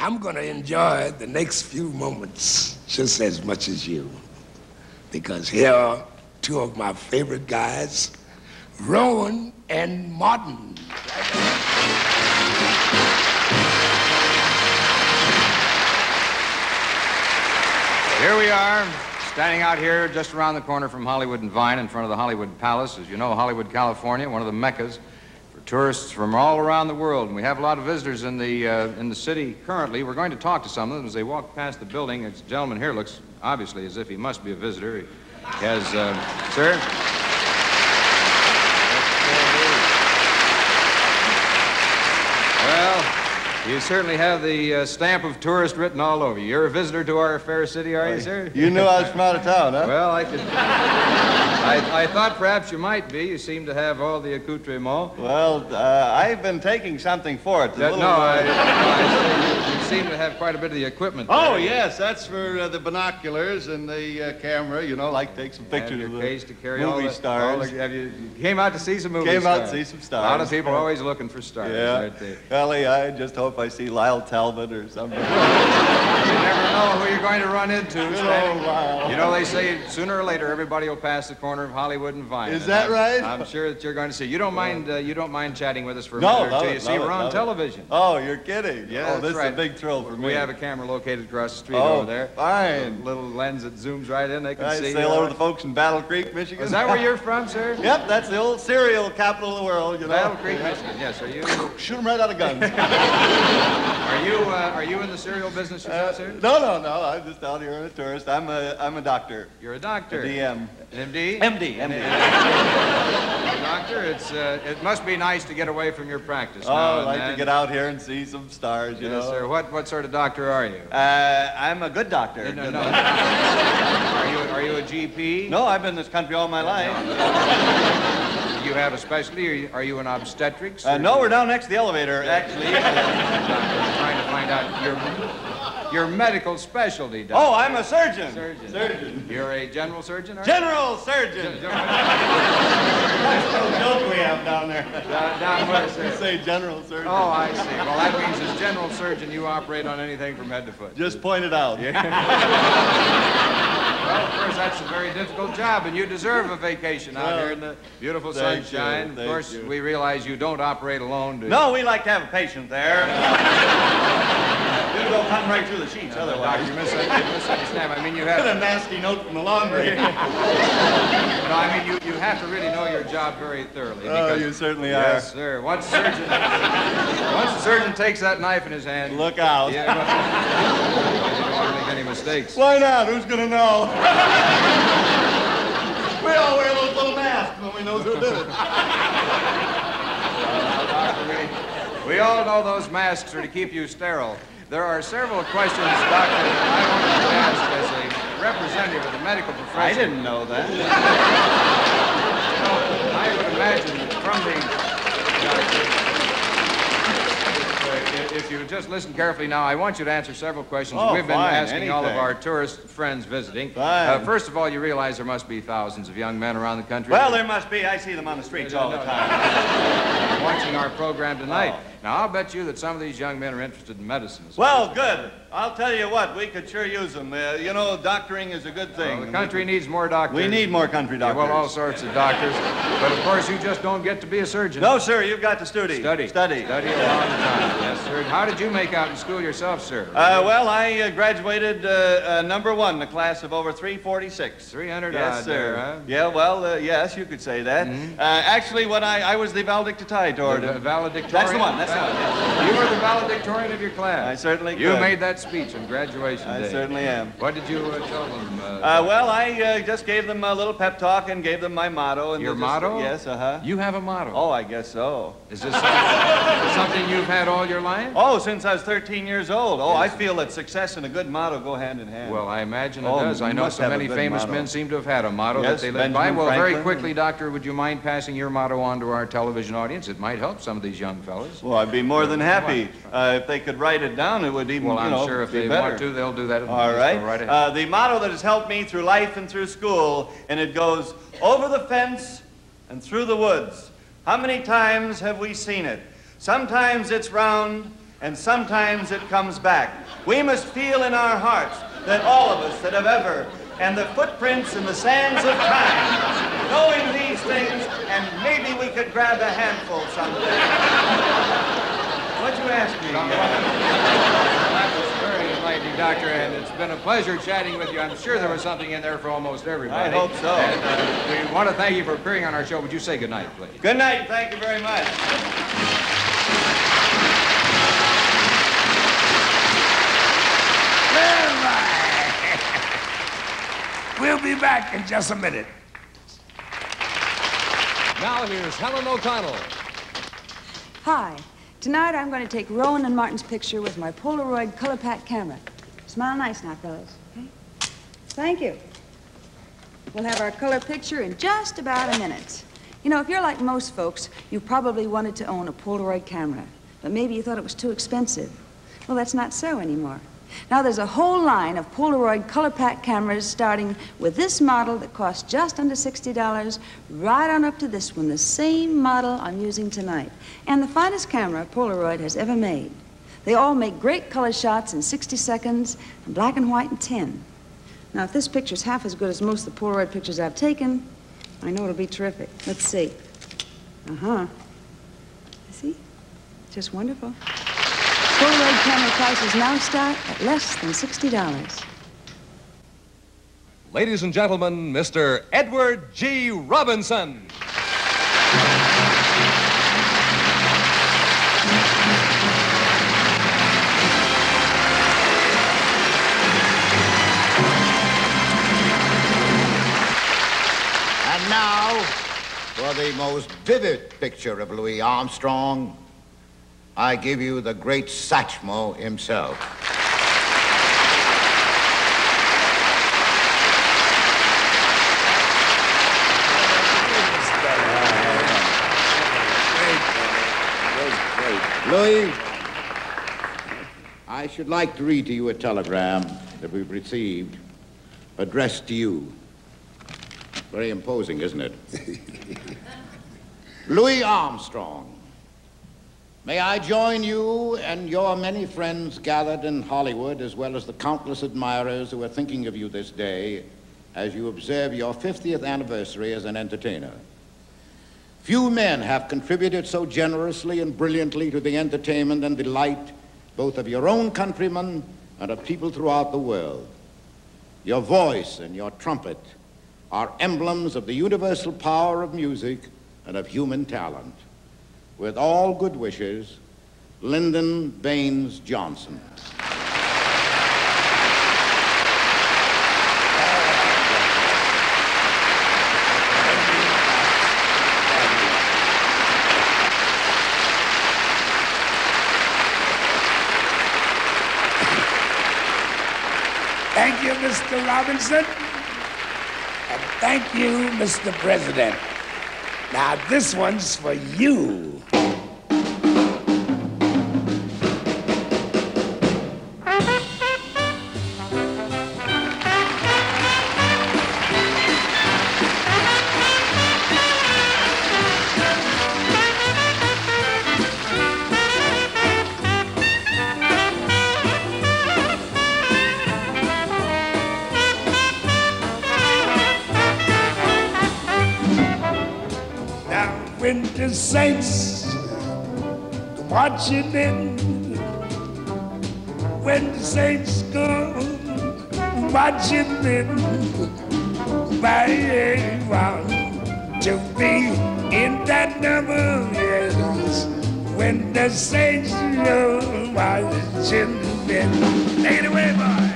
I'm going to enjoy the next few moments just as much as you. Because here are two of my favorite guys, Rowan and Martin. Here we are, standing out here just around the corner from Hollywood and Vine in front of the Hollywood Palace. As you know, Hollywood, California, one of the meccas for tourists from all around the world. And we have a lot of visitors in the city currently. We're going to talk to some of them as they walk past the building. This gentleman here looks obviously as if he must be a visitor. He has, sir? Well, you certainly have the stamp of tourist written all over you. You're a visitor to our fair city, are you, sir? You knew I was from out of town, huh? Well, I thought perhaps you might be. You seem to have all the accoutrements. Well, I've been taking something for it. You seem to have quite a bit of the equipment. Oh, there. yes, that's for the binoculars and the camera, you know, like take some pictures of the case to carry movie stars. You came out to see some movie stars. Came out to see some stars. A lot of people are always looking for stars. Yeah. Right there. Golly, I just hope I see Lyle Talbot or something. You never know who you're going to run into. Lyle. You know, they say sooner or later everybody will pass the corner of Hollywood and Vine. Is that right? I'm sure that you're going to see. You don't mind chatting with us for a No, minute or two. You see, we're on television. Oh, you're kidding. Yeah, oh, this right. is a big thrill for me. We have a camera located across the street over there. Fine. A little lens that zooms right in. They can I see. say hello to the folks in Battle Creek, Michigan. Is that where you're from, sir? Yep, that's the old cereal capital of the world, you know. Battle Creek, Michigan. Yes, are you? Shoot them right out of guns. Are you in the cereal business yourself, sir? No. I'm just out here as a tourist. I'm a doctor. You're a doctor. A DM. An MD? MD. Doctor, it must be nice to get away from your practice. Oh, I like to get out here and see some stars, you know. Yes, sir. What sort of doctor are you? I'm a good doctor. No. Are you a GP? No, I've been in this country all my life. Do you have a specialty? Are you an obstetrics? No, we're down next to the elevator, actually. I'm trying to find out your medical specialty, doctor. Oh, I'm a surgeon. Surgeon. You're a general surgeon, are you? General surgeon. That's the joke we have down there. Down where, sir? You say general surgeon. Oh, I see. Well, that means as general surgeon, you operate on anything from head to foot. Just point it out. Yeah. Well, of course, that's a very difficult job, and you deserve a vacation out here in the beautiful sunshine. Of course, we realize you don't operate alone, do you? No, we like to have a patient there. You'll go come right through the sheets, otherwise. You misunderstand. I mean, you have... Get a nasty note from the laundry. No, I mean, you have to really know your job very thoroughly. Oh, you certainly are. Yes, sir. Once the surgeon takes that knife in his hand... Look out. Yeah, you don't want to make any mistakes. Why not? Who's going to know? We all wear those little masks when we know who did it. We all know those masks are to keep you sterile. There are several questions, Doctor, that I wanted to ask as a representative of the medical profession. I didn't know that. I would imagine from the... If you just listen carefully now, I want you to answer several questions. Oh, We've been asking all of anything. our tourist friends visiting. Fine. First of all, you realize there must be thousands of young men around the country. Well, there must be. I see them on the streets all the time. Watching our program tonight. Oh. Now, I'll bet you that some of these young men are interested in medicine. Well, good. I'll tell you what, we could sure use them. You know, doctoring is a good thing. Well, the country needs more doctors. We need more country doctors. Yeah, well, all sorts of doctors. But, of course, you just don't get to be a surgeon. No, sir, you've got to study. Study a long time. Yes, sir. How did you make out in school yourself, sir? Well, I graduated number one in the class of over 346. 300 Yes, odd sir. there, huh? Yeah, well, yes, you could say that. Actually, when I was the valedictorian. The valedictorian? That's the one, that's the one. You were the valedictorian of your class. I certainly could. You made that speech on graduation day. I certainly am. What did you tell them? Well, I just gave them a little pep talk and gave them my motto. And Your motto? Yes, uh-huh. You have a motto? Oh, I guess so. Is this something you've had all your life? Oh, since I was 13 years old. Oh, I feel that success and a good motto go hand in hand. Well, I imagine it does. I know must so have a many good famous motto. men seem to have had a motto Yes, that they live by. Benjamin Well, very Franklin. quickly, Doctor, would you mind passing your motto on to our television audience? It might help some of these young fellas. Well, I'd be more than happy. If they could write it down, it would even, Well, I'm sure if be they better. want to, they'll do that. All right. Right ahead. The motto that has helped me through life and through school, and it goes, over the fence and through the woods. How many times have we seen it? Sometimes it's round, and sometimes it comes back. We must feel in our hearts that all of us that have ever, and the footprints in the sands of time, knowing these things, and maybe we could grab a handful someday. What'd you ask me? That was very enlightening, Doctor, and it's been a pleasure chatting with you. I'm sure there was something in there for almost everybody. I hope so. And we want to thank you for appearing on our show. Would you say good night, please? Good night. Thank you very much. We'll be back in just a minute. Now here's Helen O'Connell. Hi. Tonight I'm going to take Rowan and Martin's picture with my Polaroid color pack camera. Smile nice now, fellas. Okay? Thank you. We'll have our color picture in just about a minute. You know, if you're like most folks, you probably wanted to own a Polaroid camera, but maybe you thought it was too expensive. Well, that's not so anymore. Now there's a whole line of Polaroid color pack cameras starting with this model that costs just under $60 right on up to this one, the same model I'm using tonight. And the finest camera Polaroid has ever made. They all make great color shots in 60 seconds and black and white in 10. Now if this picture's half as good as most of the Polaroid pictures I've taken, I know it'll be terrific. Let's see. See? Just wonderful. Polaroid camera prices now start at less than $60. Ladies and gentlemen, Mr. Edward G. Robinson. And now, for the most vivid picture of Louis Armstrong, I give you the great Satchmo himself. Louis, I should like to read to you a telegram that we've received addressed to you. Very imposing, isn't it? Louis Armstrong. May I join you and your many friends gathered in Hollywood, as well as the countless admirers who are thinking of you this day as you observe your 50th anniversary as an entertainer. Few men have contributed so generously and brilliantly to the entertainment and delight both of your own countrymen and of people throughout the world. Your voice and your trumpet are emblems of the universal power of music and of human talent. With all good wishes, Lyndon Baines Johnson. Thank you, Mr. Robinson. And thank you, Mr. President. Now, this one's for you. When the saints marching in, when the saints go marching in, I want to be in that number, yes. When the saints go marching in, take it away, boy.